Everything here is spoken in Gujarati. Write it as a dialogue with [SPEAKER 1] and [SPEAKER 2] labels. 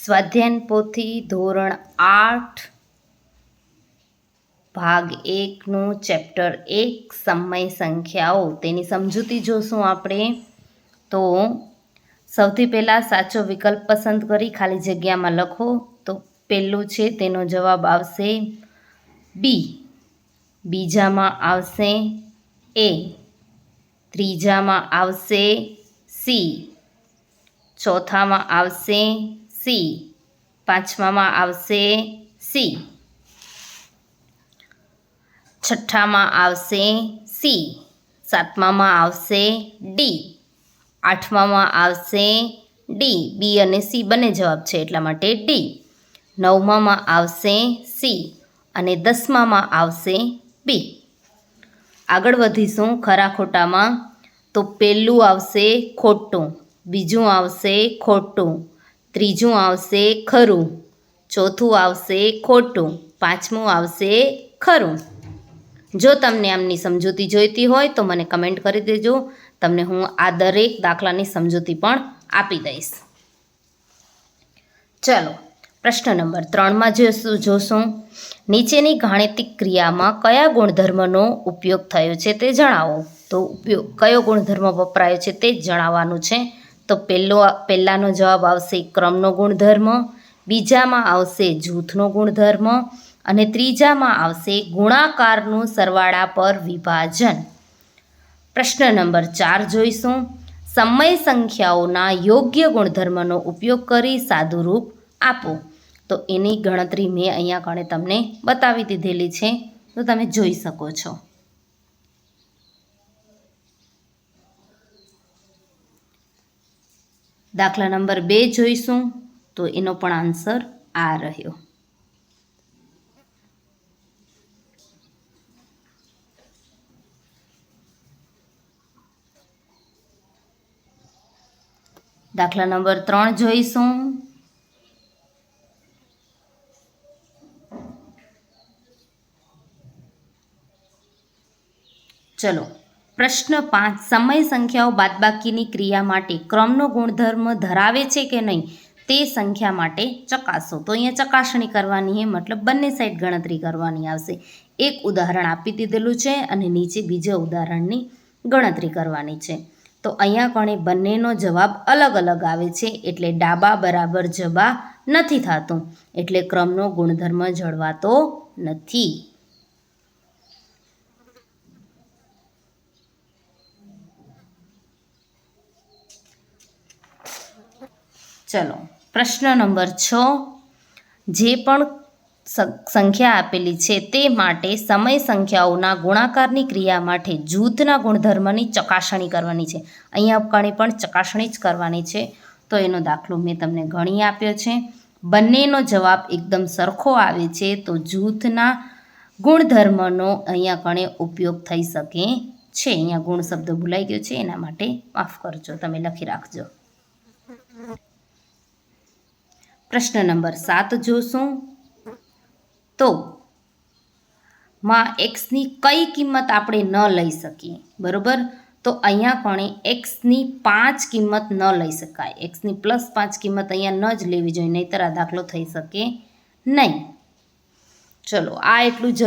[SPEAKER 1] સ્વાધ્યાયન પોથી ધોરણ 8 ભાગ 1નું ચેપ્ટર 1 સમય સંખ્યાઓ તેની સમજૂતી જોશું આપણે. તો સૌથી પહેલાં સાચો વિકલ્પ પસંદ કરી ખાલી જગ્યામાં લખો. તો પહેલું છે તેનો જવાબ આવશે બી, બીજામાં આવશે એ, ત્રીજામાં આવશે સી, ચોથામાં આવશે સી, પાંચમામાં આવશે સી, છઠ્ઠામાં આવશે સી, સાતમામાં આવશે ડી, આઠમામાં આવશે ડી, બી અને સી બંને જવાબ છે એટલા માટે ડી, નવમામાં આવશે સી અને 10મામાં આવશે બી. આગળ વધીશું ખરા ખોટામાં. તો પહેલું આવશે ખોટું, બીજું આવશે ખોટું, ત્રીજું આવશે ખરું, ચોથું આવશે ખોટું, પાંચમું આવશે ખરું. જો તમને આમની સમજૂતી જોઈતી હોય તો મને કમેન્ટ કરી દેજો, તમને હું આ દરેક દાખલાની સમજૂતી પણ આપી દઈશ. ચલો પ્રશ્ન નંબર 3માં જોશું. નીચેની ગાણિતિક ક્રિયામાં કયા ગુણધર્મનો ઉપયોગ થયો છે તે જણાવો. તો કયો ગુણધર્મ વપરાયો છે તે જ જણાવવાનું છે. તો પહેલાનો જવાબ આવશે ક્રમનો ગુણધર્મ, બીજામાં આવશે જૂથનો ગુણધર્મ અને ત્રીજામાં આવશે ગુણાકારનું સરવાળા પર વિભાજન. પ્રશ્ન નંબર 4 જોઈશું. સમય સંખ્યાઓના યોગ્ય ગુણધર્મનો ઉપયોગ કરી સાદું રૂપ આપો. તો એની ગણતરી મેં અહીંયા કણે તમને બતાવી દીધેલી છે, તો તમે જોઈ શકો છો. દાખલા નંબર 2 જોઈશું. તો એનો પણ આન્સર આ રહ્યો. દાખલા નંબર 3 જોઈશું. ચલો પ્રશ્ન 5. સમય સંખ્યાઓ બાદબાકીની ક્રિયા માટે ક્રમનો ગુણધર્મ ધરાવે છે કે નહીં તે સંખ્યા માટે ચકાસો. તો અહીંયા ચકાસણી કરવાની છે, મતલબ બંને સાઈડ ગણતરી કરવાની આવશે. એક ઉદાહરણ આપી દીધેલું છે અને નીચે બીજા ઉદાહરણની ગણતરી કરવાની છે. તો અહીંયા કણે બંનેનો જવાબ અલગ અલગ આવે છે, એટલે ડાબા બરાબર જબા નથી થતું, એટલે ક્રમનો ગુણધર્મ જળવાતો નથી. ચલો પ્રશ્ન નંબર 6. જે પણ સંખ્યા આપેલી છે તે માટે સમય સંખ્યાઓના ગુણાકારની ક્રિયા માટે જૂથના ગુણધર્મની ચકાસણી કરવાની છે. અહીંયા કણે પણ ચકાસણી જ કરવાની છે. તો એનો દાખલો મેં તમને ગણી આપ્યો છે. બંનેનો જવાબ એકદમ સરખો આવે છે તો જૂથના ગુણધર્મનો અહીંયા કણે ઉપયોગ થઈ શકે છે. અહીંયા ગુણ શબ્દ ભૂલાઈ ગયો છે, એના માટે માફ કરજો, તમે લખી રાખજો. પ્રશ્ન નંબર 7 જોશું. તો માં એક્સની કઈ કિંમત આપણે ન લઈ શકીએ, બરાબર? તો અહીંયા પણ એક્સની 5 કિંમત ન લઈ શકાય. એક્સની +5 કિંમત અહીંયા ન જ લેવી જોઈએ, નહીંતર આ દાખલો થઈ શકે નહીં. ચલો આ એટલું જ